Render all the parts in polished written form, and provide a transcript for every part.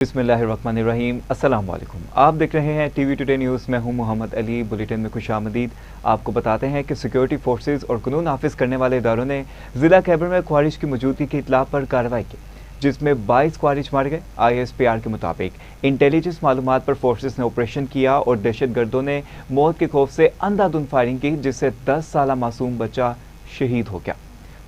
बिस्मिल्लाहिर्रहमानिर्रहीम। अस्सलाम वालेकुम। आप देख रहे हैं टीवी टुडे न्यूज़। मैं हूं मोहम्मद अली। बुलेटिन में खुशामदीद। आपको बताते हैं कि सिक्योरिटी फोर्सेज और कानून नाफिज करने वाले इदारों ने ज़िला खैबर में ख्वारिज की मौजूदगी की इतला पर कार्रवाई की, जिसमें 22 ख्वारिज मारे गए। ISPR के मुताबिक इंटेलिजेंस मालूमात पर फोर्सेज ने ऑपरेशन किया और दहशत गर्दों ने मौत के खौफ से अंधाधुंध फायरिंग की, जिससे 10 साला मासूम बच्चा शहीद हो गया।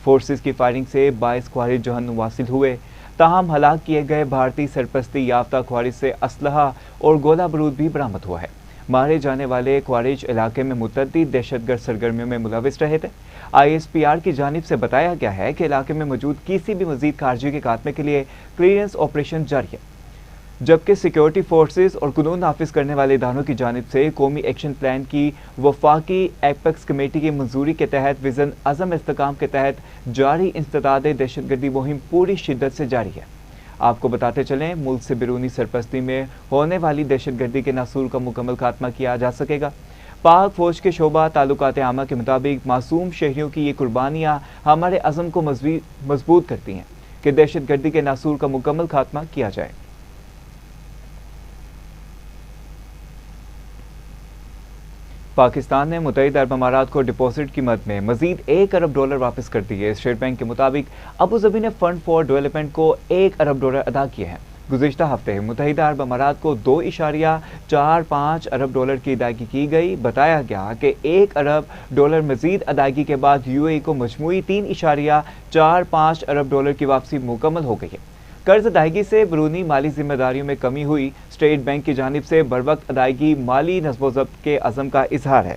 फोर्सेज की फायरिंग से 22 ख्वारिज जहन्नुम वासिल हुए। ताहम हलाक किए गए भारतीय सरपरस्ती याफ्ता ख्वारिज से असलहा और गोला बारूद भी बरामद हुआ है। मारे जाने वाले ख्वारिज इलाके में मुतअद्दिद दहशतगर्द सरगर्मियों में मुलविस रहे थे। ISPR की जानिब से बताया गया है कि इलाके में मौजूद किसी भी मजीद खारजी के खात्मे के लिए क्लियरेंस ऑपरेशन जारी है, जबकि सिक्योरिटी फोर्सेज और कानून नाफिज करने वाले इदारों की जानिब से कौमी एक्शन प्लान की वफाकी एपेक्स कमेटी की मंजूरी के तहत विजन अज़म इस्तेकाम के तहत जारी इंसदाद दहशतगर्दी मुहिम पूरी शिद्दत से जारी है। आपको बताते चलें, मुल्क से बैरूनी सरपरस्ती में होने वाली दहशतगर्दी के नासूर का मुकम्मल खात्मा किया जा सकेगा। पाक फौज के शोबा ताल्लुकात आमा के मुताबिक मासूम शहरियों की ये कुर्बानियाँ हमारे अज़म को मजबूत करती हैं कि दहशतगर्दी के नासूर का मुकम्मल खात्मा किया जाए। पाकिस्तान ने मुत्तहिदा अरब अमारात को डिपॉजिट की मद में मजीद $1 अरब वापस कर दिए। स्टेट बैंक के मुताबिक अबू धाबी ने फंड फॉर डेवलपमेंट को $1 अरब अदा किए हैं। गुज़िश्ता हफ्ते मुत्तहिदा अरब अमारात को $2.45 अरब की अदायगी की गई। बताया गया कि $1 अरब मजीद अदायगी के बाद UAE को मजमूई $3.45 अरब की वापसी मुकम्मल हो गई है। कर्ज अदायगी से बैरूनी माली जिम्मेदारियों में कमी हुई। स्टेट बैंक की जानिब से बरवक्त अदायगी माली नज़्म-ओ-ज़ब्त के अज़म का इजहार है।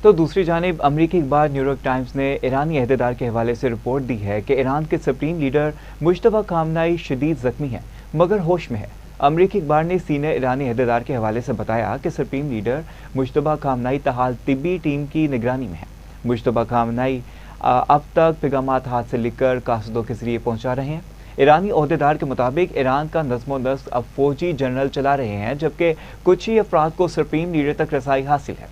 तो दूसरी जानिब अमरीकी अखबार न्यूयॉर्क टाइम्स ने ईरानी अहदेदार के हवाले से रिपोर्ट दी है कि ईरान के सुप्रीम लीडर मुश्तबा खामनाई शदीद जख्मी है मगर होश में है। अमरीकी अखबार ने सीनियर ईरानी अहदेदार के हवाले से बताया कि सुप्रीम लीडर मुश्तबा खामनाई तहाल तिब्बी टीम की निगरानी में है। मुश्तबा खामनाई अब तक पैगामात हाथ से लिखकर कासदों के जरिए पहुंचा रहे हैं। ईरानी ओहदेदार के मुताबिक ईरान का नज़्म-ओ-नस्क अब फौजी जनरल चला रहे हैं, जबकि कुछ ही अफराद को सुप्रीम लीडर तक रसाई हासिल है।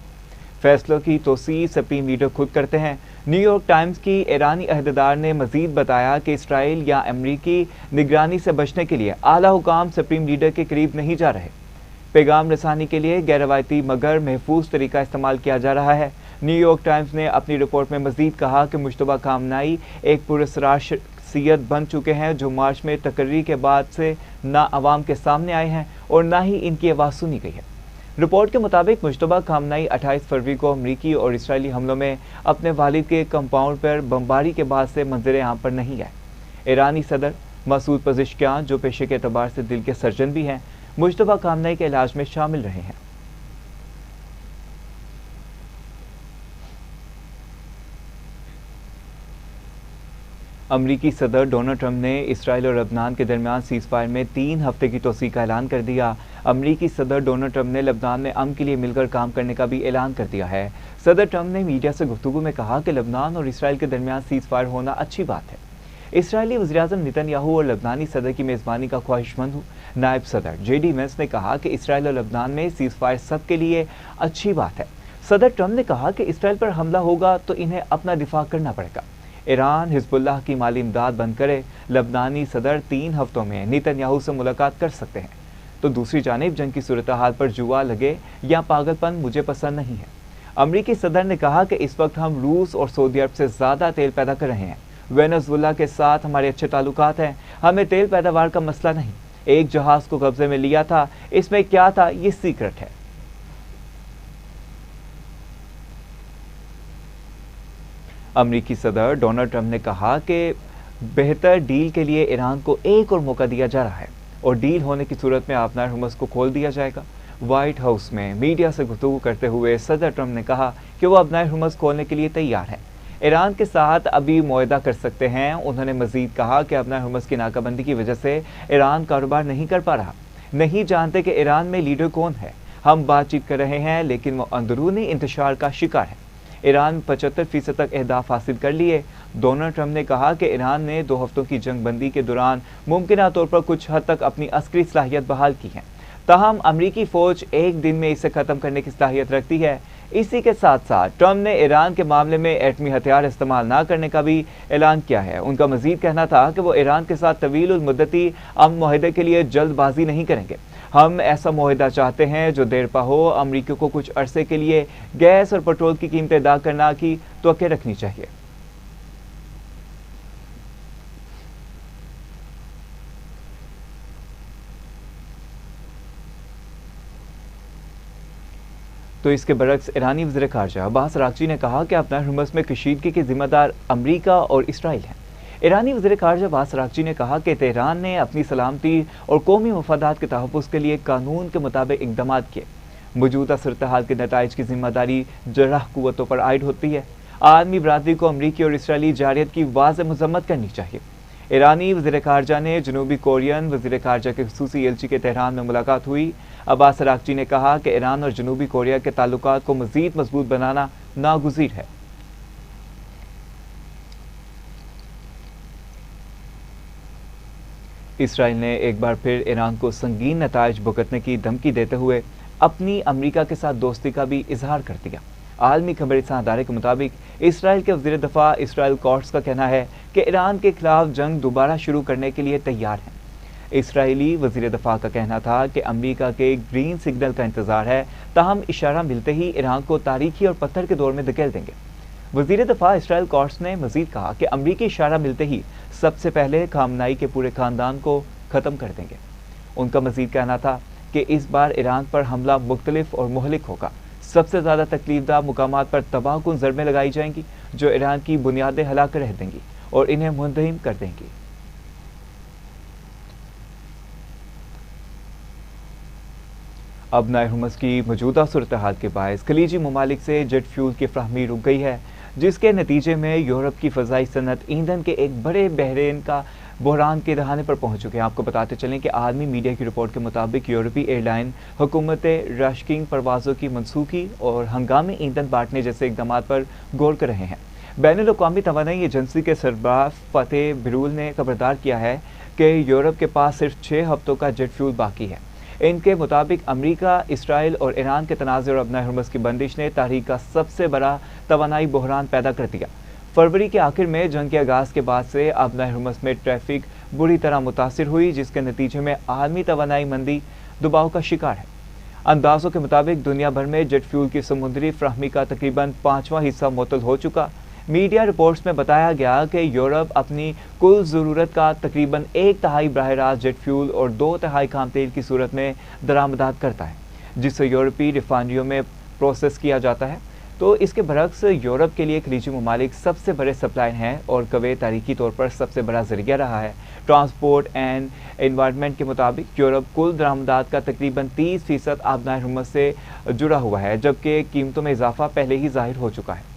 फैसलों की तोसी सुप्रीम लीडर खुद करते हैं। न्यूयॉर्क टाइम्स की ईरानी अहदेदार ने मजीद बताया कि इसराइल या अमरीकी निगरानी से बचने के लिए आला हुकाम सुप्रीम लीडर के करीब नहीं जा रहे। पैगाम रसानी के लिए गैर रवायती मगर महफूज तरीका इस्तेमाल किया जा रहा है। न्यूयॉर्क टाइम्स ने अपनी रिपोर्ट में मजीद कहा कि मुश्तबा खामनाई एक पुरस्कार शख्सियत बन चुके हैं जो मार्च में तकर्री के बाद से ना अवाम के सामने आए हैं और ना ही इनकी आवाज़ सुनी गई है। रिपोर्ट के मुताबिक मुश्तबा खामनाई 28 फरवरी को अमरीकी और इसराइली हमलों में अपने वालिद के कंपाउंड पर बमबारी के बाद से मंजर आम पर नहीं आए। ईरानी सदर मसूद पज़ेश्कियान, जो पेशे के एतबार से दिल के सर्जन भी हैं, मुश्तबा खामनाई के इलाज में शामिल रहे हैं। अमरीकी सदर डोनाल्ड ट्रंप ने इसराइल और लबनान के दरमियान सीज़फायर में 3 हफ्ते की तोसी का ऐलान कर दिया। अमरीकी सदर डोनाल्ड ट्रंप ने लबनान में अमन के लिए मिलकर काम करने का भी ऐलान कर दिया है। सदर ट्रंप ने मीडिया से गुफ्तगू में कहा कि लबनान और इसराइल के दरमियान सीज़फायर होना अच्छी बात है। इसराइली वज़ीर-ए-आज़म नेतन्याहू और लबनानी सदर की मेज़बानी का ख्वाहिशमंद हूँ। नायब सदर JD वेंस ने कहा कि इसराइल और लबनान में सीज़फायर सब के लिए अच्छी बात है। सदर ट्रंप ने कहा कि इसराइल पर हमला होगा तो इन्हें अपना दिफा करना पड़ेगा। ईरान हिजबुल्लाह की माली इमदाद बंद करे। लबनानी सदर 3 हफ्तों में नेतन्याहू से मुलाकात कर सकते हैं। तो दूसरी जानिब जंग की सूरत हाल पर जुआ लगे या पागलपन मुझे पसंद नहीं है। अमरीकी सदर ने कहा कि इस वक्त हम रूस और सऊदी अरब से ज़्यादा तेल पैदा कर रहे हैं। वेनेजुएला के साथ हमारे अच्छे ताल्लुकात हैं। हमें तेल पैदावार का मसला नहीं। एक जहाज़ को कब्जे में लिया था, इसमें क्या था ये सीक्रेट है। अमरीकी सदर डोनाल्ड ट्रंप ने कहा कि बेहतर डील के लिए ईरान को एक और मौका दिया जा रहा है और डील होने की सूरत में आबनार हुर्मुज़ को खोल दिया जाएगा। व्हाइट हाउस में मीडिया से गुफ्तगू करते हुए सदर ट्रंप ने कहा कि वो आबनार हुर्मुज़ खोलने के लिए तैयार हैं। ईरान के साथ अभी मुआहदा कर सकते हैं। उन्होंने मजीद कहा कि आबनार हुर्मुज़ की नाकाबंदी की वजह से ईरान कारोबार नहीं कर पा रहा। नहीं जानते कि ईरान में लीडर कौन है। हम बातचीत कर रहे हैं लेकिन वो अंदरूनी इंतशार का शिकार है। ईरान 75% तक अहदाफ हासिल कर लिए। डोनाल्ड ट्रंप ने कहा कि ईरान ने 2 हफ्तों की जंग बंदी के दौरान मुमकिन तौर पर कुछ हद तक अपनी अस्करी सलाहियत बहाल की है। ताहम अमरीकी फ़ौज एक दिन में इसे ख़त्म करने की सलाहियत रखती है। इसी के साथ साथ ट्रंप ने ईरान के मामले में एटमी हथियार इस्तेमाल न करने का भी ऐलान किया है। उनका मजीद कहना था कि वो ईरान के साथ तवील उल मुद्दती अमन मुआहदे के लिए जल्दबाजी नहीं करेंगे। हम ऐसा मुआहदा चाहते हैं जो देरपा हो। अमरीका को कुछ अरसे के लिए गैस और पेट्रोल की कीमतें अदा करना की तवक्को रखनी चाहिए। तो इसके बरक्स ईरानी वज़ीर ख़ारजा अब्बास अराग़ची ने कहा कि अपना हुर्मुज़ में कशीदगी के जिम्मेदार अमरीका और इसराइल हैं। ईरानी वज़ीर ख़ारजा अब्बास अराग़ची ने कहा कि तेहरान ने अपनी सलामती और कौमी मफादात के तहफ़्फ़ुज़ के लिए कानून के मुताबिक इक़दाम किए। मौजूदा सूरत हाल के नताइज की जिम्मेदारी जरह क़ुव्वतों पर आयद होती है। आलमी बरादरी को अमरीकी और इसराइली जारियत की वाज़ेह मज़म्मत करनी चाहिए। ईरानी वज़ीर ख़ारजा ने जनूबी कोरियन वज़ीर ख़ारजा के ख़ुसूसी एलची के तेहरान में मुलाकात हुई। अब्बास अराग़ची ने कहा कि ईरान और जनूबी कोरिया के ताल्लुकात को मज़ीद मजबूत बनाना नागुज़ीर है। इसराइल ने एक बार फिर ईरान को संगीन नताइज भुगतने की धमकी देते हुए अपनी अमरीका के साथ दोस्ती का भी इजहार कर दिया। आलमी खबरसां अदारे के मुताबिक इसराइल के वज़ीर दफ़ा इसराइल कोर्ट्स का कहना है कि ईरान के खिलाफ जंग दोबारा शुरू करने के लिए तैयार हैं। इसराइली वज़ीर दफ़ा का कहना था कि अमरीका के ग्रीन सिग्नल का इंतजार है, ताहम इशारा मिलते ही ईरान को तारीखी और पत्थर के दौर में धकेल देंगे। वज़ीर दफ़ा इसराइल कोर्ट्स ने मजीद कहा कि अमरीकी इशारा मिलते ही सबसे पहले खामनाई के पूरे खानदान को ख़त्म कर देंगे। उनका मजीद कहना था कि इस बार ईरान पर हमला मुख्तलिफ और मुहलिक होगा। सबसे ज़्यादा तकलीफदा मुकामात पर तबाहकुन ज़रबें लगाई जाएंगी जो ईरान की बुनियादें हिला कर रह देंगी और इन्हें मुंतहिम कर देंगी। अब नए हुर्मुज़ की मौजूदा सूरत हाल के बायस खलीजी ममालिक से जेट फ्यूल की फ्राहमी रुक गई है, जिसके नतीजे में यूरोप की फ़ज़ाई सनत ईंधन के एक बड़े बहरान के दहाने पर पहुंच चुके हैं। आपको बताते चलें कि आलमी मीडिया की रिपोर्ट के मुताबिक यूरोपीय एयरलाइन हुकूमत रशकिंग परवाज़ों की मनसूखी और हंगामी ईंधन बांटने जैसे इकदाम पर गौर कर रहे हैं। बैनुल-अक़वामी तवानाई एजेंसी के सरबराह फ़तेह बिरूल ने खबरदार किया है कि यूरोप के पास सिर्फ 6 हफ्तों का जेट फ्यूल बाकी है। इनके मुताबिक अमरीका, इसराइल और ईरान के तनाज़ुर और अपना हुर्मुज़ की बंदिश ने तारीख का सबसे बड़ा तवानाई बहरान पैदा कर दिया। फरवरी के आखिर में जंग के आगाज़ के बाद से अपना हुर्मुज़ में ट्रैफिक बुरी तरह मुतासिर हुई, जिसके नतीजे में आलमी तवानाई मंदी दबाव का शिकार है। अंदाज़ों के मुताबिक दुनिया भर में जेट फ्यूल की समुद्री फ्राहमी का तकरीबन 5वां हिस्सा मुअत्तल हो चुका। मीडिया रिपोर्ट्स में बताया गया कि यूरोप अपनी कुल ज़रूरत का तकरीबन 1/3 बराह रास्त जेट फ्यूल और 2/3 खाम तेल की सूरत में दरामदात करता है, जिसे यूरोपीय रिफाइनरियों में प्रोसेस किया जाता है। तो इसके बरक्स यूरोप के लिए खलीजी ममालिक सबसे बड़े सप्लायर हैं और कुवैत तारीखी तौर पर सबसे बड़ा ज़रिया रहा है। ट्रांसपोर्ट एंड एनवायरनमेंट के मुताबिक यूरोप कुल दरामदात का तकरीबन 30% अपना हुर्मुज़ से जुड़ा हुआ है, जबकि कीमतों में इजाफा पहले ही जाहिर हो चुका है।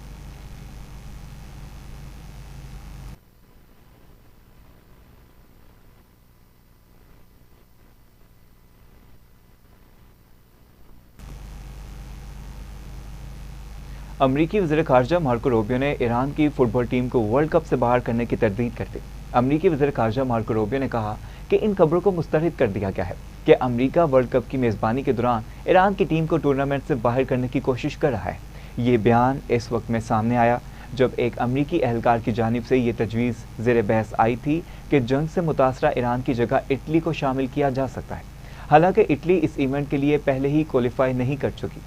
अमरीकी वज़ीर ख़ारजा मार्को रूबियो ने ईरान की फुटबॉल टीम को वर्ल्ड कप से बाहर करने की तरदीद कर दी। अमरीकी वज़ीर ख़ारजा मार्को रूबियो ने कहा कि इन खबरों को मुस्तरद कर दिया गया है कि अमरीका वर्ल्ड कप की मेज़बानी के दौरान ईरान की टीम को टूर्नामेंट से बाहर करने की कोशिश कर रहा है। ये बयान इस वक्त में सामने आया जब एक अमरीकी एहलकार की जानिब से ये तजवीज़ ज़ेर बहस आई थी कि जंग से मुतासरा ईरान की जगह इटली को शामिल किया जा सकता है। हालांकि इटली इस इवेंट के लिए पहले ही क्वालिफाई नहीं कर चुकी।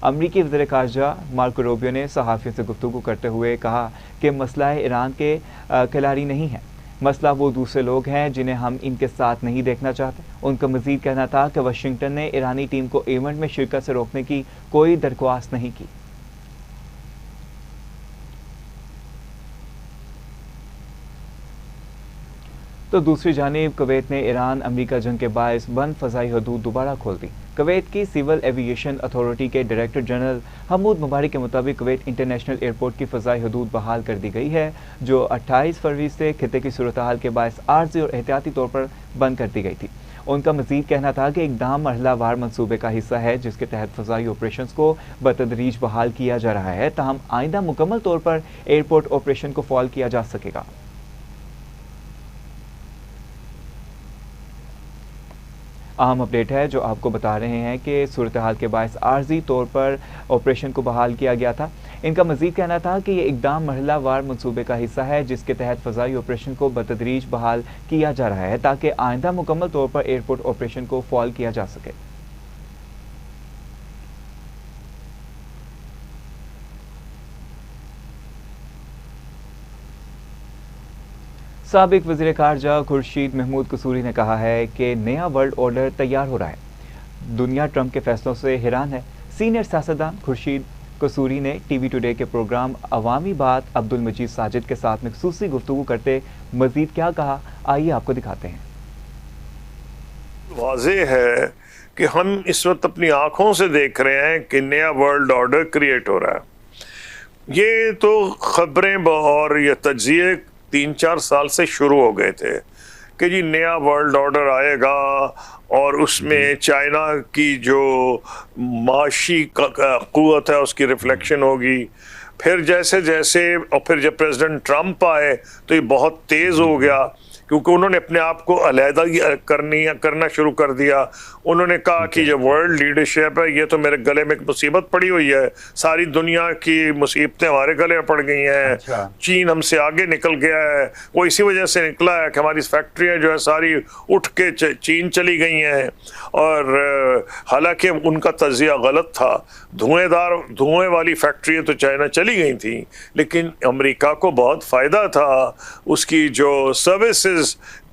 अमरीकी वज़ीर ख़ारजा मार्को रूबियो ने सहाफ़ियों से गुफ्तगू करते हुए कहा कि मसला ईरान के खिलाड़ी नहीं है, मसला वो दूसरे लोग हैं जिन्हें हम इनके साथ नहीं देखना चाहते। उनका मज़ीद कहना था कि वाशिंगटन ने ईरानी टीम को इवेंट में शिरकत से रोकने की कोई दरख्वास्त नहीं की। तो दूसरी जानिब कुवैत ने ईरान अमरीका जंग के बायस बंद फ़ज़ाई हदूद दोबारा खोल दी। कुवैत की सिविल एविएशन अथॉरिटी के डायरेक्टर जनरल हमूद मुबारक के मुताबिक कुवैत इंटरनेशनल एयरपोर्ट की फ़ज़ाई हदूद बहाल कर दी गई है, जो 28 फरवरी से खिते की सूरत हाल के बायस आर्जी और एहतियाती तौर पर बंद कर दी गई थी। उनका मज़ीद कहना था कि इक़दाम मरहलावार मनसूबे का हिस्सा है, जिसके तहत फ़ज़ाई ऑपरेशन को बतदरीज बहाल किया जा रहा है, ताहम आइंदा मुकम्मल तौर पर एयरपोर्ट ऑपरेशन को फ़ॉल किया जा सकेगा। अहम अपडेट है जो आपको बता रहे हैं कि सूरत हाल के बायस आर्जी तौर पर ऑपरेशन को बहाल किया गया था। इनका मजीद कहना था कि ये इकदाम मरहलावार मनसूबे का हिस्सा है जिसके तहत फ़ज़ाई ऑपरेशन को बतदरीज बहाल किया जा रहा है ताकि आइंदा मुकम्मल तौर पर एयरपोर्ट ऑपरेशन को फ़ॉल किया जा सके। साबिक वज़ीर ख़ारजा खुर्शीद महमूद कसूरी ने कहा है कि नया वर्ल्ड ऑर्डर तैयार हो रहा है। दुनिया ट्रंप के फैसलों से हैरान है। सीनियर सियासतदान खुर्शीद कसूरी ने टीवी टुडे के प्रोग्राम अवामी बात अब्दुल मजीद साजिद के साथ में खुसूसी गुफ्तगू करते मजीद क्या कहा, आइए आपको दिखाते हैं। वाज़ेह है कि हम इस वक्त अपनी आंखों से देख रहे हैं कि नया वर्ल्ड ऑर्डर क्रिएट हो रहा है। ये तो खबरें और ये तज्जिए 3-4 साल से शुरू हो गए थे कि जी नया वर्ल्ड ऑर्डर आएगा और उसमें चाइना की जो माशी क़ुव्वत है उसकी रिफ्लेक्शन होगी। फिर जैसे जैसे और फिर जब प्रेसिडेंट ट्रंप आए तो ये बहुत तेज़ हो गया क्योंकि उन्होंने अपने आप को अलहदा करना शुरू कर दिया। उन्होंने कहा कि जो वर्ल्ड लीडरशिप है ये तो मेरे गले में एक मुसीबत पड़ी हुई है, सारी दुनिया की मुसीबतें हमारे गले में पड़ गई हैं। अच्छा। चीन हमसे आगे निकल गया है, वो इसी वजह से निकला है कि हमारी फैक्ट्रियाँ जो है सारी उठ के चीन चली गई हैं। और हालांकि उनका तज़िया गलत था, धुएं वाली फैक्ट्रियाँ तो चाइना चली गई थी, लेकिन अमेरिका को बहुत फ़ायदा था उसकी जो सर्विसेज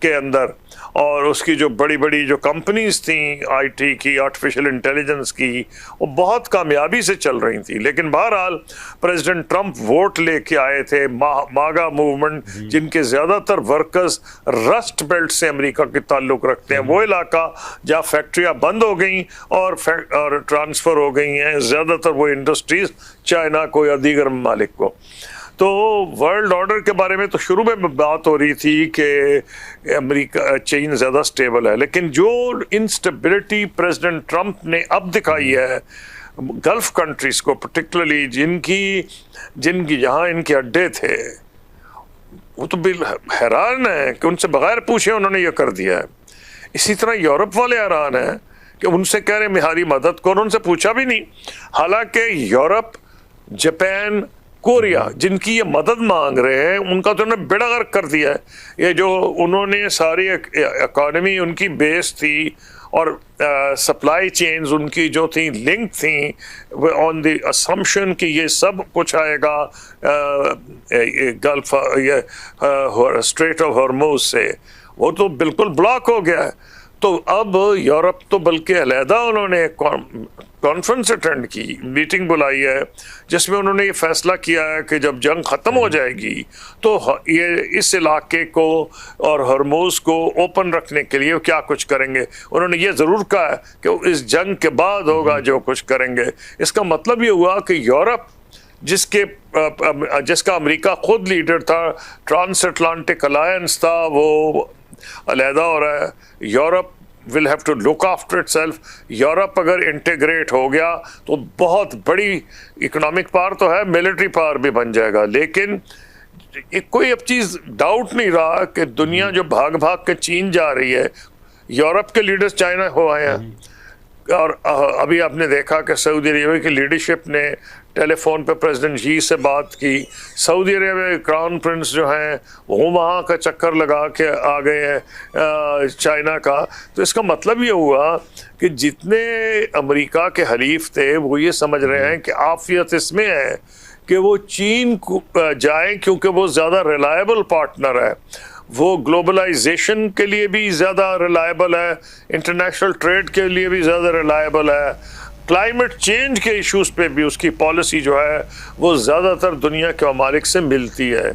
के अंदर और उसकी जो बड़ी बड़ी जो कंपनीज थी आईटी की, आर्टिफिशियल इंटेलिजेंस की, वो बहुत कामयाबी से चल रही थी। लेकिन बहरहाल प्रेसिडेंट ट्रंप वोट लेके आए थे, मागा मूवमेंट, जिनके ज़्यादातर वर्कर्स रस्ट बेल्ट से अमेरिका के ताल्लुक़ रखते हैं, वो इलाका जहाँ फैक्ट्रियाँ बंद हो गई और ट्रांसफ़र हो गई हैं ज़्यादातर वो इंडस्ट्रीज़ चाइना को या दीगर ममालिक को। तो वर्ल्ड ऑर्डर के बारे में तो शुरू में बात हो रही थी कि अमेरिका चीन ज़्यादा स्टेबल है, लेकिन जो इंस्टेबिलिटी प्रेसिडेंट ट्रंप ने अब दिखाई है गल्फ़ कंट्रीज़ को पर्टिकुलरली जिनकी जहाँ इनके अड्डे थे, वो तो हैरान है कि उनसे बगैर पूछे उन्होंने ये कर दिया है। इसी तरह यूरोप वाले हैरान हैं कि उनसे कह रहे हमारी मदद करो, उनसे पूछा भी नहीं। हालांकि यूरोप, जापान, कोरिया जिनकी ये मदद मांग रहे हैं उनका तो उन्होंने बेड़ा गर्क कर दिया है। ये जो उन्होंने सारी इकॉनमी उनकी बेस थी और सप्लाई चेन्स उनकी जो थी लिंक थी ऑन द असम्पशन कि ये सब कुछ आएगा गल्फ ये स्ट्रेट ऑफ हॉर्मुज़ से, वो तो बिल्कुल ब्लॉक हो गया है। तो अब यूरोप तो बल्कि अलहदा उन्होंने कॉन्फ्रेंस अटेंड की, मीटिंग बुलाई है जिसमें उन्होंने ये फैसला किया है कि जब जंग ख़त्म हो जाएगी तो ये इस इलाके को और हॉर्मुज़ को ओपन रखने के लिए क्या कुछ करेंगे। उन्होंने ये ज़रूर कहा है कि इस जंग के बाद होगा जो कुछ करेंगे। इसका मतलब ये हुआ कि यूरोप जिसका अमेरिका खुद लीडर था, ट्रांस अटलांटिक अलायंस था, वो अलहदा हो रहा है। Europe will have to look after itself. Europe अगर इंटीग्रेट हो गया तो बहुत बड़ी इकोनॉमिक पावर तो है, मिलिट्री पावर भी बन जाएगा। लेकिन कोई अब चीज़ डाउट नहीं रहा कि दुनिया जो भाग भाग के चीन जा रही है, यूरोप के लीडर्स चाइना हो आए हैं। और अभी आपने देखा कि सऊदी अरेबिया की लीडरशिप ने टेलीफोन पे प्रेसिडेंट जी से बात की। सऊदी अरेबिया के क्राउन प्रिंस जो हैं वो वहाँ का चक्कर लगा के आ गए हैं चाइना का। तो इसका मतलब ये हुआ कि जितने अमेरिका के हलीफ थे वो ये समझ रहे हैं कि आफियत इसमें है कि वो चीन को जाए क्योंकि वो ज़्यादा रिलायबल पार्टनर है, वो ग्लोबलाइजेशन के लिए भी ज़्यादा रिलायबल है, इंटरनेशनल ट्रेड के लिए भी ज़्यादा रिलायबल है, क्लाइमेट चेंज के इश्यूज़ पे भी उसकी पॉलिसी जो है वो ज़्यादातर दुनिया के ममालिक से मिलती है।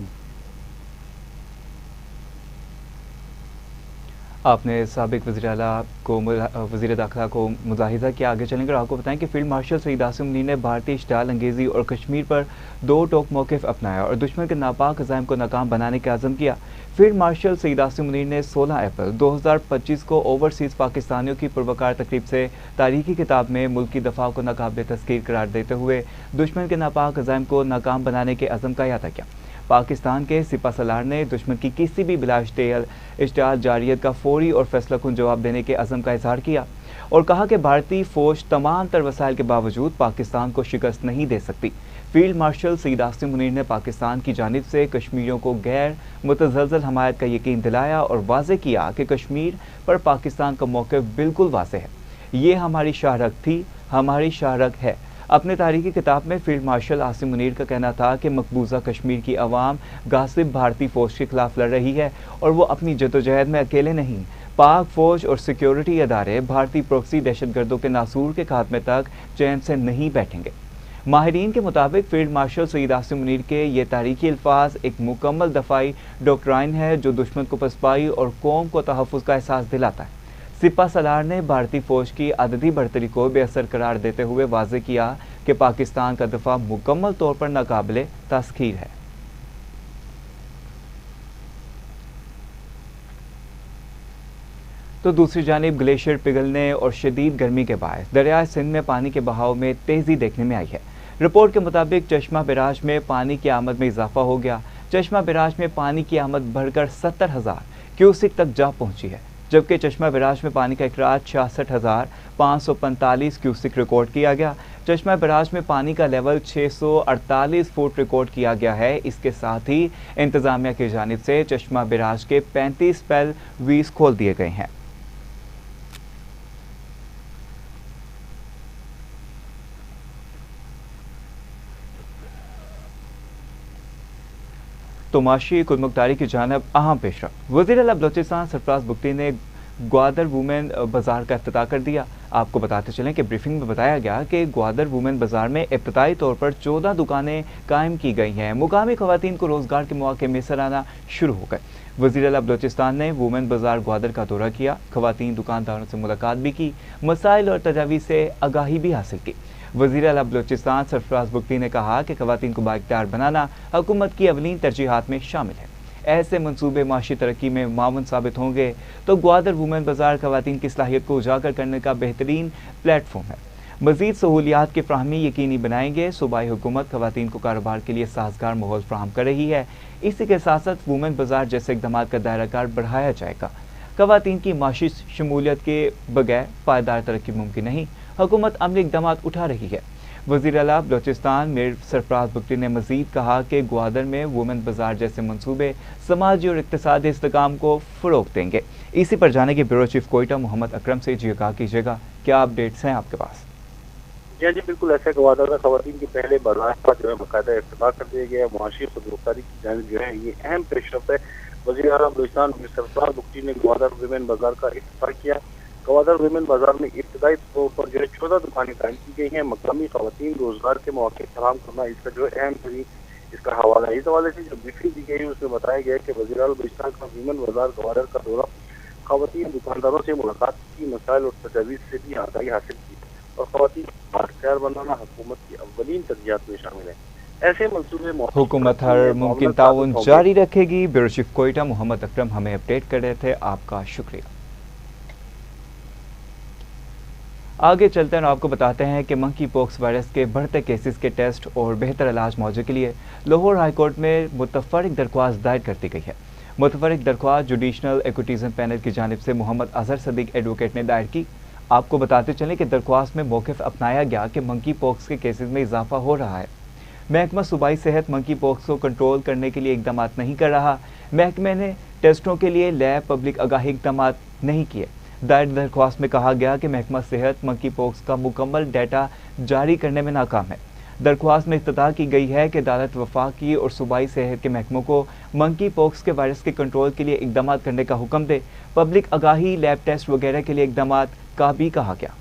आपने साबिक वज़ीर आला को वज़ीर दाखिला को मुजाहिदा किया। आगे चलेंगे और आपको बताएं कि फील्ड मार्शल सईद आसिम मुनीर ने भारतीय इश्तिआल अंगेज़ी और कश्मीर पर दो टोक मौक़िफ़ अपनाया और दुश्मन के नापाक अज़ाइम को नाकाम बनाने का अज़म किया। फील्ड मार्शल सईद आसिम मुनीर ने 16 अप्रैल 2025 को ओवरसीज़ पाकिस्तानियों की पुरवकार तकरीब से तारीखी किताब में मुल्क की दफ़ा को नाकाबिल तस्कीर करार देते हुए दुश्मन के नापाक अज़ाइम को नाकाम बनाने के अज़म का अहाता किया। पाकिस्तान के सिपह सलार ने दुश्मन की किसी भी बिला इश्तिहाल जारियत का फौरी और फैसलाकुन जवाब देने के अज़म का इजहार किया और कहा कि भारतीय फौज तमाम तर वसाइल के बावजूद पाकिस्तान को शिकस्त नहीं दे सकती। फील्ड मार्शल सईद आसिम मुनीर ने पाकिस्तान की जानिब से कश्मीरियों को गैर मुतज़लज़ल हमायत का यकीन दिलाया और वाज़ेह किया कि कश्मीर पर पाकिस्तान का मौक़िफ़ बिल्कुल वाज़ेह है। ये हमारी शाहरग थी, हमारी शाहरग है। अपने तारीखी किताब में फील्ड मार्शल आसिम मुनीर का कहना था कि मकबूजा कश्मीर की अवाम गासिब भारतीय फ़ौज के खिलाफ लड़ रही है और वो अपनी जदोजहद में अकेले नहीं। पाक फ़ौज और सिक्योरिटी अदारे भारतीय प्रॉक्सी दहशतगर्दों के नासूर के खात्मे तक चैन से नहीं बैठेंगे। माहिरीन के मुताबिक फील्ड मार्शल सईद आसिम मुनीर के ये तारीखी अल्फाज एक मुकम्मल दफाई डॉक्ट्राइन है जो दुश्मन को पसपाई और कौम को तहफ़्फ़ुज़ का एहसास दिलाता है। सिपह सलार ने भारतीय फ़ौज की अददी बढ़तरी को बेअसर करार देते हुए वाज़ेह किया कि पाकिस्तान का दफा मुकम्मल तौर पर नाकाबिले तस्खीर है। तो दूसरी जानिब ग्लेशियर पिघलने और शदीद गर्मी के बायस दरियाए सिंध में पानी के बहाव में तेज़ी देखने में आई है। रिपोर्ट के मुताबिक चश्मा बैराज में पानी की आमद में इजाफा हो गया। चश्मा बैराज में पानी की आमद बढ़कर 70,000 क्यूसिक तक जा पहुंची है, जबकि चश्मा बैराज में पानी का इखराज 66,545 क्यूसिक रिकॉर्ड किया गया। चश्मा बैराज में पानी का लेवल 648 फुट रिकॉर्ड किया गया है। इसके साथ ही इंतजामिया की जानिब से चश्मा बैराज के 35 स्पेल वीज खोल दिए गए हैं। तो माशी खुदमुख्तारी की जानब अहम पेशरफ। वज़ीर आला बलोचिस्तान सरफराज बुगटी ने ग्वादर वुमेन बाज़ार का इफ्तिताह कर दिया। आपको बताते चलें कि ब्रीफिंग में बताया गया कि ग्वादर वुमेन बाज़ार में इब्तदाई तौर पर 14 दुकानें कायम की गई हैं। मुकामी ख़वातीन को रोज़गार के मौके मैसर आना शुरू हो गए। वज़ीर आला बलोचिस्तान ने वुमेन बाज़ार ग्वादर का दौरा किया, ख़वातीन दुकानदारों से मुलाकात भी की, मसाइल और तजावीज़ से आगाही भी हासिल की। वज़ीर आला बलोचिस्तान सरफराज बुगटी ने कहा कि ख़वातीन को बाइख्तियार बनाना हुकूमत की अवलीन तरजीहात में शामिल है। ऐसे मनसूबे माशी तरक्की में मावन साबित होंगे तो ग्वादर वुमेन बाज़ार ख़वातीन की सलाहियत को उजागर करने का बेहतरीन प्लेटफॉर्म है। मज़ीद सहूलियात की फ्राहमी यकीनी बनाएंगे। सूबाई हुकूमत ख़वातीन को कारोबार के लिए साजगार माहौल फ्राहम कर रही है। इसी के साथ साथ वुमेन बाज़ार जैसे इक़दाम का दायरा कार बढ़ाया जाएगा। ख़वातीन की माशी शमूलियत के बगैर पायदार तरक्की मुमकिन नहीं। हुकूमत अमली इक़दाम उठा रही है। वज़ीर आला बलोचिस्तान मीर सरफराज बुगटी ने मज़ीद कहा कि ग्वादर में वुमेन बाज़ार जैसे मनसूबे समाजी और इक़्तिसादी इस्तेहकाम को फ़रोग़ देंगे। इसी पर जाने के ब्यूरो चीफ कोयटा मोहम्मद अकरम से जी आगाह कीजिएगा। क्या अपडेट्स हैं आपके पास? जी बिल्कुल, ऐसे ग्वादर में ख़वातीन के पहले बाजार का जो है बाकायदा इफ्तिताह कर दिया गया है। मुआशी खुदमुख्तारी की जानिब जो है ये अहम पेशरफ है। वज़ीर आला बलूचिस्तान मीर सरफराज बुगटी ने ग्वादर वुमेन बाज़ार का इफ्तिताह किया। ग्वादर वुमेन बाज़ार में इब्तदाई तौर पर जो है 14 दुकानें कायम की गई हैं। मकामी ख़वातीन रोज़गार के मौके फराहम करना इसका जो है अहम तरीन इसका हवाला है। इस हवाले से जो ब्रीफिंग दी गई उसमें बताया गया कि वज़ीर आला बलूचिस्तान का वुमेन बाज़ार ग्वादर का दौरा, ख़वातीन दुकानदारों से मुलाकात की, मसाइल और तजावीज़ से भी आगाही हासिल की और ख़वातीन बाइख्तियार बनाना हुकूमत की अव्वलीन तरजीहात में शामिल है। ऐसे मंसूबे हुकूमत हर मुमकिन ताउन जारी रखेगी। ब्यूरो चीफ कोयटा मोहम्मद अकरम हमें अपडेट कर रहे थे, आपका शुक्रिया। आगे चलते हैं और आपको बताते हैं कि मंकी पॉक्स वायरस के बढ़ते केसेस के टेस्ट और बेहतर इलाज मौजूद के लिए लाहौर हाई कोर्ट में मुतफ़र्रिक़ दरख्वास्त दायर कर दी गई है। मुतफ़र्रिक़ दरख्वास्त जुडिशनल एक्विटीज़म पैनल की जानिब से मोहम्मद अजहर सदीक एडवोकेट ने दायर की। आपको बताते चलें कि दरख्वास्त में मौक़िफ़ अपनाया गया कि मंकी पॉक्स के केसेस में इजाफा हो रहा है। महकमा सूबाई सेहत मंकी पॉक्स को कंट्रोल करने के लिए इक़दाम नहीं कर रहा। महकमे ने टेस्टों के लिए लैब पब्लिक आगाही इक़दाम नहीं किए। दायर दरख्वास्त में कहा गया कि महकमा सेहत मंकी पॉक्स का मुकम्मल डाटा जारी करने में नाकाम है। दरख्वास्त में इत्तदा की गई है कि अदालत वफाकी और सूबाई सेहत के महकमों को मंकी पॉक्स के वायरस के कंट्रोल के लिए इक़दाम करने का हुक्म दे। पब्लिक आगाही, लैब टेस्ट वगैरह के लिए इक़दाम का भी कहा गया।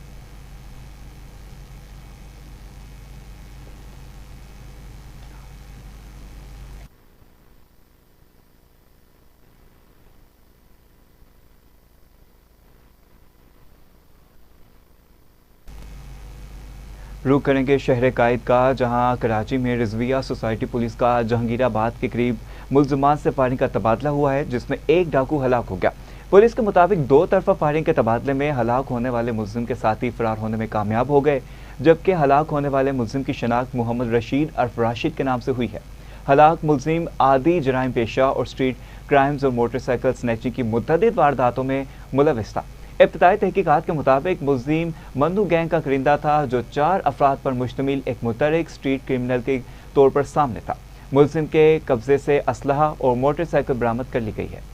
रुख करेंगे शहर कायद का, जहां कराची में रिजविया सोसाइटी पुलिस का जहांगीराबाद के करीब मुल्ज़िमान से फायरिंग का तबादला हुआ है, जिसमें एक डाकू हलाक हो गया। पुलिस के मुताबिक दो तरफा फायरिंग के तबादले में हलाक होने वाले मुल्ज़िम के साथी फरार होने में कामयाब हो गए, जबकि हलाक होने वाले मुल्ज़िम की शनाख्त मोहम्मद रशीद उर्फ राशिद के नाम से हुई है। हलाक मुलजिम आदि जराइम पेशा और स्ट्रीट क्राइम्स और मोटरसाइकिल स्नैचिंग की मुतअद्दिद वारदातों में मुलविस था। इब्तदाई तहकीकात के मुताबिक मुलजिम मन्नू गैंग का करिंदा था, जो 4 अफराद पर मुश्तमिल एक मुतहरिक स्ट्रीट क्रिमिनल के तौर पर सामने था। मुलजिम के कब्जे से असलहा और मोटरसाइकिल बरामद कर ली गई है।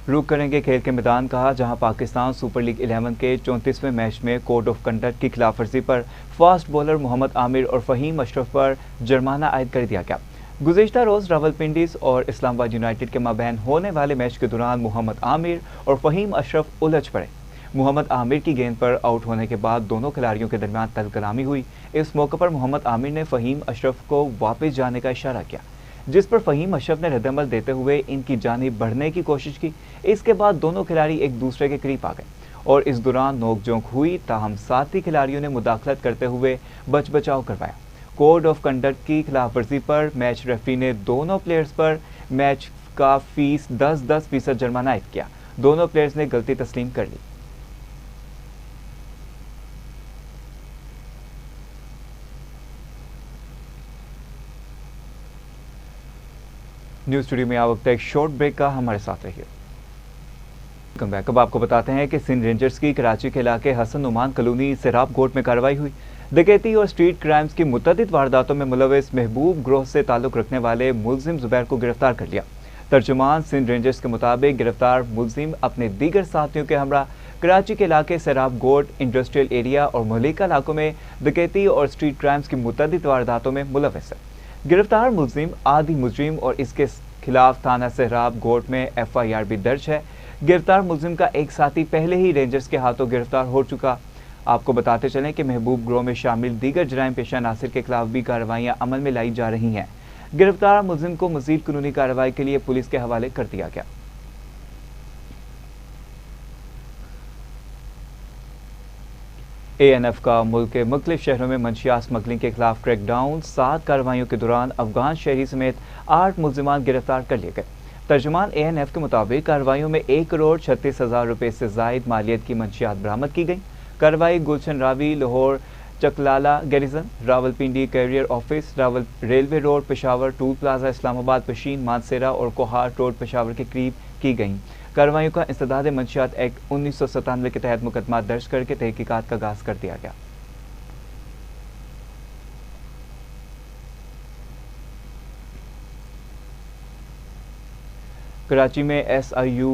रुख करेंगे खेल के मैदान का, जहां पाकिस्तान सुपर लीग 11 के 34वें मैच में कोड ऑफ कंडक्ट की खिलाफ वर्जी पर फास्ट बॉलर मोहम्मद आमिर और फ़हीम अशरफ पर जुर्माना आयद कर दिया गया। गुज़िश्ता रोज़ रावलपिंडी और इस्लामाबाद यूनाइटेड के माबैन होने वाले मैच के दौरान मोहम्मद आमिर और फ़हीम अशरफ उलझ पड़े। मोहम्मद आमिर की गेंद पर आउट होने के बाद दोनों खिलाड़ियों के दरमियान तलकलामी हुई। इस मौके पर मोहम्मद आमिर ने फ़हीम अशरफ को वापस जाने का इशारा किया, जिस पर फ़हीम अशरफ ने रद्दअमल देते हुए इनकी जानिब बढ़ने की कोशिश की। इसके बाद दोनों खिलाड़ी एक दूसरे के करीब आ गए और इस दौरान नोकझोंक हुई, ताहम साथी खिलाड़ियों ने मुदाखलत करते हुए बच बचाव करवाया। कोड ऑफ कंडक्ट की खिलाफ वर्जी पर मैच रेफरी ने दोनों प्लेयर्स पर मैच का फीस 10% जुर्माना आयद किया। दोनों प्लेयर्स ने गलती तस्लीम कर ली। न्यूज़ स्टूडियो में आ वक्त एक शॉर्ट ब्रेक का, हमारे साथ रहिए। Welcome back. अब आपको बताते हैं कि सिंध रेंजर्स की कराची के इलाके हसन नुमान कॉलोनी सिराब कोर्ट में कार्रवाई हुई। डकैती और स्ट्रीट क्राइम्स की मुतअद्दिद वारदातों में मुलविस महबूब ग्रोह से ताल्लुक रखने वाले मुलजिम जुबैर को गिरफ्तार कर लिया। तर्जुमान सिंध रेंजर्स के मुताबिक गिरफ्तार मुलजिम अपने दीगर साथियों के हमरा कराची के इलाके सिराब गोट, इंडस्ट्रियल एरिया और मुहल्लिका इलाकों में डकैती और स्ट्रीट क्राइम्स की मुतअद्दिद वारदातों में मुलविस है। गिरफ्तार मुलजिम आदि मुजरिम और इसके खिलाफ थाना सिराब गोट में FIR भी दर्ज है। गिरफ्तार मुलजिम का एक साथी पहले ही रेंजर्स के हाथों गिरफ्तार हो चुका। आपको बताते चलें कि महबूब ग्रोह में शामिल दीगर जराइम पेशा नासिर के खिलाफ भी कार्रवाइयां अमल में लाई जा रही हैं। गिरफ्तार मुलजिम को मजीद कानूनी कार्रवाई के लिए पुलिस के हवाले कर दिया गया। ANF का मुल्क के मुख्तलिफ शहरों में मंशियात स्मगलिंग के खिलाफ क्रैकडाउन। 7 कार्रवाइयों के दौरान अफगान शहरी समेत 8 मुलजिमान गिरफ्तार कर लिए गए। तर्जुमान ANF के मुताबिक कार्रवाइयों में 1,36,000 रुपये से जायद मालियत की मंशियात बरामद की गई। कार्रवाई Gulshan Ravi, Lahore Chaklala garrison, Rawalpindi career office, Rawal railway road Peshawar, toll plaza Islamabad, Pishin Mansehra और कोहार रोड पेशावर के करीब की गई। कार्रवाइयों का इंसदाद मंशियात एक्ट 1997 के तहत मुकदमा दर्ज करके तहकीकात का आगाज कर दिया गया। कराची में SIU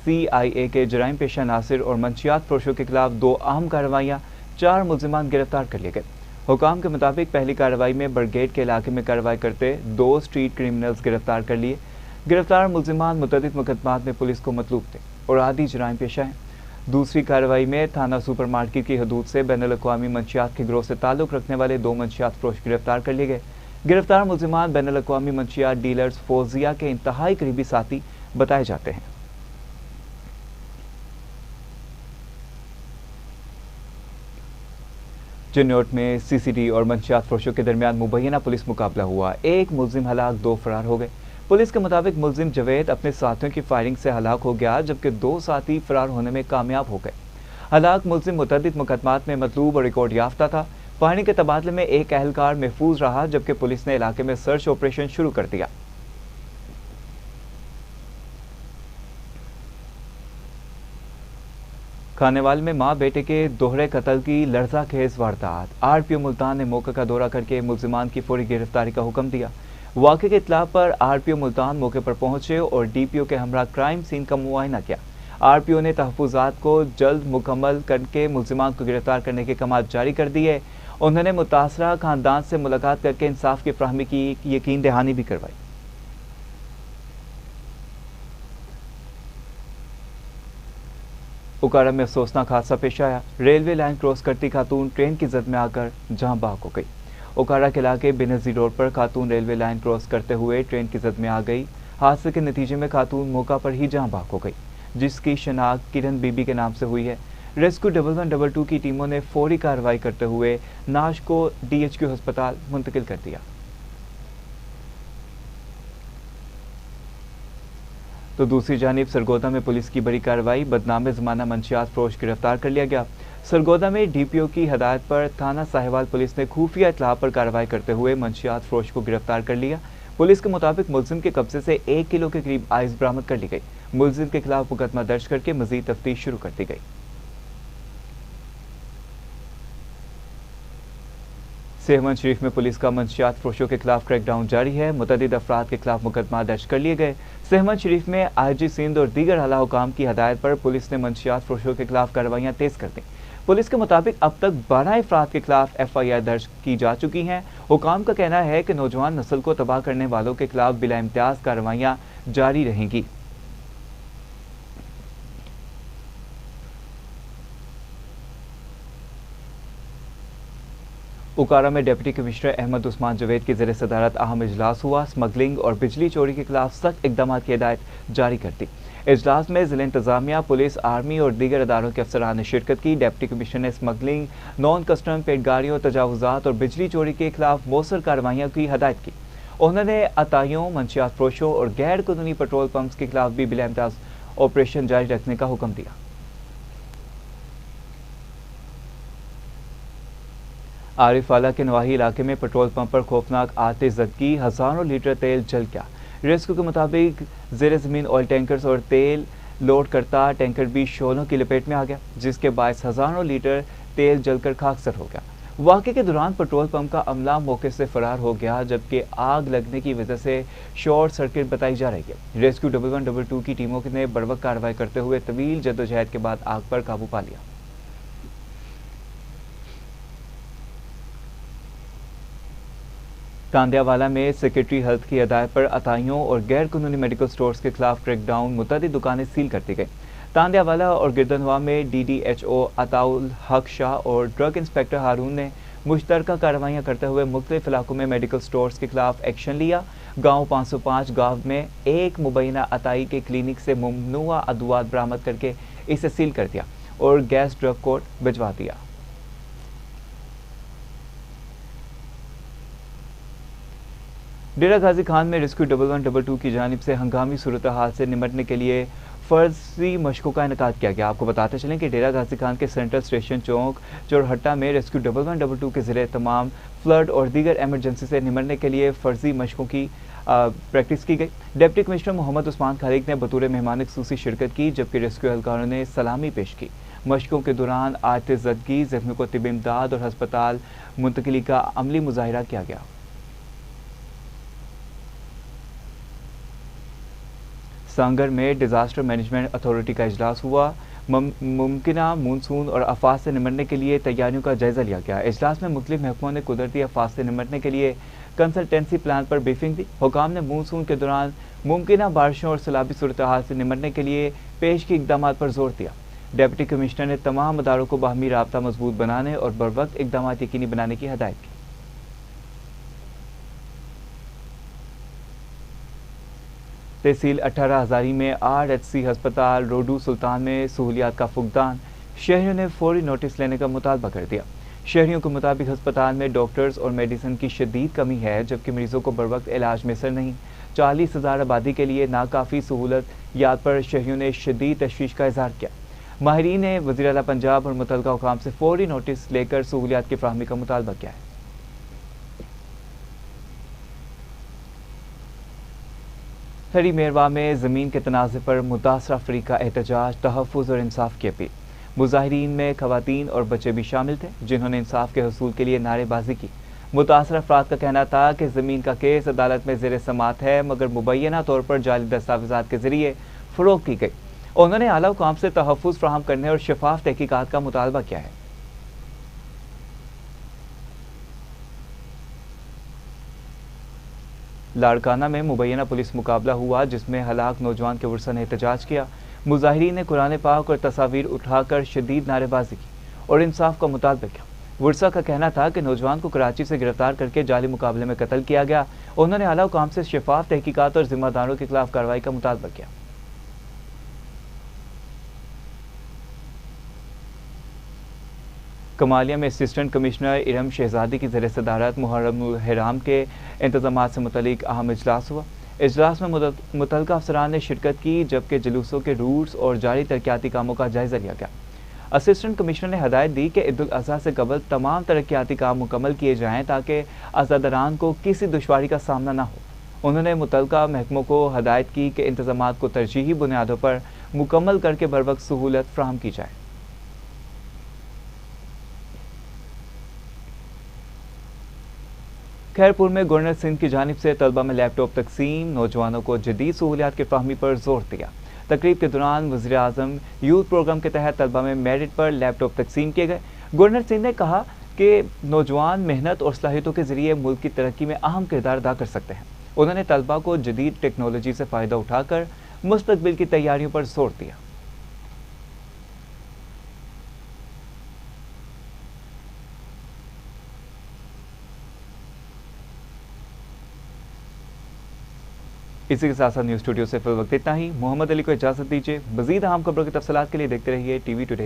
CIA के जराइम पेशा नासिर और मंशियात फरोशों के खिलाफ 2 अहम कार्रवाइयाँ, 4 मुलजिमान गिरफ्तार कर लिए गए। हुकाम के मुताबिक पहली कार्रवाई में बरगेट के इलाके में कार्रवाई करते 2 स्ट्रीट क्रिमिनल्स गिरफ्तार कर लिए। गिरफ्तार मुलजिमान मुतअद्दिद मुकदमात में पुलिस को मतलूब थे और आदि जराइम पेशा हैं। दूसरी कार्रवाई में थाना सुपर मार्केट की हदूद से बैनुल अक़वामी मंशियात के गिरोह से ताल्लुक रखने वाले 2 मंशियात फरोश गिरफ्तार कर लिए गए। गिरफ्तार मुलजिमान बैनुल अक़वामी मंशियात डीलर्स फौजिया के इंतहाई करीबी साथी बताए जाते हैं। चिन्नौट में CCD और मंशियात फरोशों के दरमियान मुबैना पुलिस मुकाबला हुआ। एक मुलजिम हलाक, 2 फरार हो गए। पुलिस के मुताबिक मुलजिम जवेद अपने साथियों की फायरिंग से हलाक हो गया, जबकि 2 साथी फरार होने में कामयाब हो गए। हलाक मुलजिम मुतअद्दिद मुकदमात में मतलूब और रिकॉर्ड याफ्ता था। फायरिंग के तबादले में एक अहलकार महफूज रहा, जबकि पुलिस ने इलाके में सर्च ऑपरेशन शुरू कर दिया। खानेवाल में मां बेटे के दोहरे कत्ल की लर्ज़ाखेज़ वारदात। RPO मुल्तान ने मौके का दौरा करके मुलजिमान की फौरी गिरफ्तारी का हुक्म दिया। वाक़े के इत्तला पर RPO मुल्तान मौके पर पहुंचे और DPO के हमरा क्राइम सीन का मुआयना किया। RPO ने तहफ़्फ़ुज़ात को जल्द मुकम्मल करके मुलजिमान को गिरफ्तार करने के कमाल जारी कर दिए। उन्होंने मुतासरा खानदान से मुलाकात करके इंसाफ की फ्राहमी की यकीन दहानी भी करवाई। उकाड़ा में अफसोसनाक हादसा पेश आया। रेलवे लाइन क्रॉस करती खातून ट्रेन की जद में आकर जहां बहक हो गई। उकाड़ा के इलाके बेनज़ीर रोड पर खातून रेलवे लाइन क्रॉस करते हुए ट्रेन की जद में आ गई। हादसे के नतीजे में खातून मौका पर ही जहां बहक हो गई, जिसकी शनाख्त किरण बीबी के नाम से हुई है। रेस्क्यू 1112 की टीमों ने फौरी कार्रवाई करते हुए नाश को DHQ अस्पताल मुंतकिल कर दिया। तो दूसरी जानिब सरगोदा में पुलिस की बड़ी कार्रवाई, बदनाम ज़माना मंशियात फरोश गिरफ्तार कर लिया गया। सरगोदा में डीपीओ की हदायत पर थाना साहिवाल पुलिस ने खुफिया इत्तला पर कार्रवाई करते हुए मंशियात फरोश को गिरफ्तार कर लिया। पुलिस के मुताबिक मुलजिम के कब्जे से 1 किलो के करीब आइस बरामद कर ली गई। मुलजिम के खिलाफ मुकदमा दर्ज करके मजीद तफ्तीश शुरू कर दी गई। सेहवन शरीफ में पुलिस का मंशियात फरोशों के खिलाफ क्रैकडाउन जारी है। मुतअद्दिद अफराद के खिलाफ मुकदमा दर्ज कर लिए गए। सेहवन शरीफ में IG सिंध और दीगर आला हुकाम की हदायत पर पुलिस ने मंशियात फरोशों के खिलाफ कार्रवाइयां तेज कर दी। पुलिस के मुताबिक अब तक 12 अफराद के खिलाफ FIR दर्ज की जा चुकी हैं। हुकाम का कहना है कि नौजवान नस्ल को तबाह करने वालों के खिलाफ बिला इम्तियाज कार्रवाइयां जारी रहेंगी। उकारा में डिप्टी कमिश्नर अहमद उस्मान जवेद की ज़ेर सदारत अहम इजलास हुआ। स्मगलिंग और बिजली चोरी के खिलाफ सख्त इकदाम की हिदायत जारी कर दी। इजलास में ज़िला इंतजामिया, पुलिस, आर्मी और दीगर अदारों के अफसरान ने शिरकत की। डिप्टी कमिश्नर ने स्मगलिंग, नॉन कस्टम पेट गाड़ियों, तजावुजात और बिजली चोरी के खिलाफ मौसर कार्रवाइयों की हदायत की। उन्होंने अताइयों, मंशियात फरोशों और गैर कानूनी पेट्रोल पंप्स के खिलाफ भी बिला इम्तियाज ऑपरेशन जारी रखने का हुक्म दिया। आरिफवाला के नवाही इलाके में पेट्रोल पंप पर खौफनाक आतिशज़दगी, हजारों लीटर तेल जल गया। रेस्क्यू के मुताबिक ज़ेर ज़मीन ऑयल टैंकर्स और तेल लोड करता टैंकर भी शोलों की लपेट में आ गया, जिसके बायस हजारों लीटर तेल जलकर खाकसर हो गया। वाक़े के दौरान पेट्रोल पंप का अमला मौके से फरार हो गया, जबकि आग लगने की वजह से शॉर्ट सर्किट बताई जा रही है। रेस्क्यू 1122 की टीमों ने बड़वक्त कार्रवाई करते हुए तवील जद्दोजहद के बाद आग पर काबू पा लिया। तांदियावाला में सेक्रेटरी हेल्थ की हदायत पर अताइयों और गैर कानूनी मेडिकल स्टोर्स के खिलाफ क्रैकडाउन, मुतअद्दिद दुकानें सील कर दी गई। तांदियावाला और गिरदनवा में DDHO अताउल हक शाह और ड्रग इंस्पेक्टर हारून ने मुश्तरका कार्रवाइयाँ करते हुए मुख्तलिफ इलाकों में मेडिकल स्टोर्स के खिलाफ एक्शन लिया। गाँव 505 गाँव में एक मुबैना अताई के क्लिनिक से ममनुआ अदवात बरामद करके इसे सील कर दिया और गैस ड्रग कोर्ट भिजवा दिया। डेरा गाजी खान में रेस्क्यू 1122 की जानिब से हंगामी सूरत हाल से निमटने के लिए फर्जी मशकों का इनेकाद किया गया। आपको बताते चलें कि डेरा गाजी खान के सेंट्रल स्टेशन चौक चोरहट्टा में रेस्क्यू 1122 के ज़रिए तमाम फ्लड और दीगर एमरजेंसी से निमटने के लिए फर्जी मशकों की प्रैक्टिस की गई। डिप्टी कमिश्नर मोहम्मद उस्मान खालिक ने बतौर मेहमान खुसूसी शिरकत की, जबकि रेस्क्यू एहलकारों ने सलामी पेश की। मशकों के दौरान आतिशज़दगी, ज़ख्मियों को तिब इमदाद और हस्पताल मुंतकिली का अमली मुजाहिरा किया गया। सांगर में डिजास्टर मैनेजमेंट अथॉरिटी का इजलास हुआ। मुमकिना मानसून और आफात से निमटने के लिए तैयारियों का जायजा लिया गया। इजलास में मुख्तलिफ महकमों ने कुदरती आफात से निमटने के लिए कंसल्टेंसी प्लान पर ब्रीफिंग दी। हुकाम ने मानसून के दौरान मुमकिना बारिशों और सैलाबी सूरत हाल से निमटने के लिए पेश की इकदाम पर जोर दिया। डिप्टी कमिश्नर ने तमाम अदारों को बाहमी राबता मजबूत बनाने और बरवक्त इकदाम यकीनी बनाने की हदायत की। तहसील 18 हज़ारी में RHC अस्पताल रोडू सुल्तान में सहूलियात का फुकदान, शहरियों ने फौरी नोटिस लेने का मुतालबा कर दिया। शहरियों के मुताबिक अस्पताल में डॉक्टर्स और मेडिसिन की शदीद कमी है, जबकि मरीजों को बरवक्त इलाज मैसर नहीं। 40,000 आबादी के लिए नाकाफ़ी सहूलत याद पर शहरियों ने शदीद तशवीश का इजहार किया। माहिरीन ने वज़ीर आला पंजाब और मुतल्लिका हुकाम से फौरी नोटिस लेकर सहूलियात की फराहमी का मुतालबा किया है। थरी मेरवा में ज़मीन के तनाज़े पर मुतासरा फरीक का एहतजाज, तहफ़्फ़ुज़ और इंसाफ की अपील। मुजाहिरीन में ख़वातीन और बच्चे भी शामिल थे, जिन्होंने इंसाफ के हसूल के लिए नारेबाजी की। मुतासरा अफराद का कहना था कि ज़मीन का केस अदालत में ज़ेर समात है, मगर मुबैना तौर पर जाली दस्तावेज़ात के ज़रिए फ़रोग़ की गई। उन्होंने आला हुकाम से तहफ़्फ़ुज़ फ़राहम करने और शफाफ तहकीकात का मुतालबा किया है। लाड़काना में मुबैना पुलिस मुकाबला हुआ, जिसमें हलाक नौजवान के वर्सा ने एहतजाज किया। मुजाहिरीन ने कुरान पाक और तस्वीर उठाकर शदीद नारेबाजी की और इंसाफ का मुतालबा किया। वर्सा का कहना था कि नौजवान को कराची से गिरफ्तार करके जाली मुकाबले में कत्ल किया गया। उन्होंने आला हुकाम से शफाफ तहकीकात और जिम्मेदारों के खिलाफ कार्रवाई का मुतालबा किया। कमालिया में असिस्टेंट कमिश्नर इरम शहजादी की ज़ेर सदारत मुहर्रम हराम के इंतजामात से मुतल्लिक अहम इजलास हुआ। इजलास में मुतल्लिका अफसरान ने शिरकत की, जबकि जुलूसों के रूट्स और जारी तरक्याती कामों का जायजा लिया गया। असिस्टेंट कमिश्नर ने हदायत दी कि ईद उल अज़हा से कबल तमाम तरक्याती काम मुकम्मल किए जाएं ताकि अज़ादरान को किसी दुश्वारी का सामना न हो। उन्होंने मुतल्लिका महकमों को हदायत की कि इंतज़ामात को तरजीही बुनियादों पर मुकम्मल करके बरवक्त सहूलत फ्राहम की जाए। खैरपुर में गवर्नर सिंध की जानिब से तलबा में लैपटॉप तकसीम, नौजवानों को जदीद सहूलियात की फ़राहमी पर जोर दिया। तकरीब के दौरान वज़ीर आज़म यूथ प्रोग्राम के तहत तलबा में मेरिट पर लैपटॉप तकसीम किए गए। गवर्नर सिंध ने कहा कि नौजवान मेहनत और सलाहियतों के ज़रिए मुल्क की तरक्की में अहम किरदार अदा कर सकते हैं। उन्होंने तलबा को जदीद टेक्नोलॉजी से फ़ायदा उठाकर मुस्तकबिल की तैयारियों पर जोर दिया। इसी के साथ साथ न्यूज़ स्टूडियो से फिल वक्त इतना ही। मोहम्मद अली को इजाज़त दीजिए। मज़ीद अहम खबरों की तफसीलात के लिए देखते रहिए टीवी टुडे।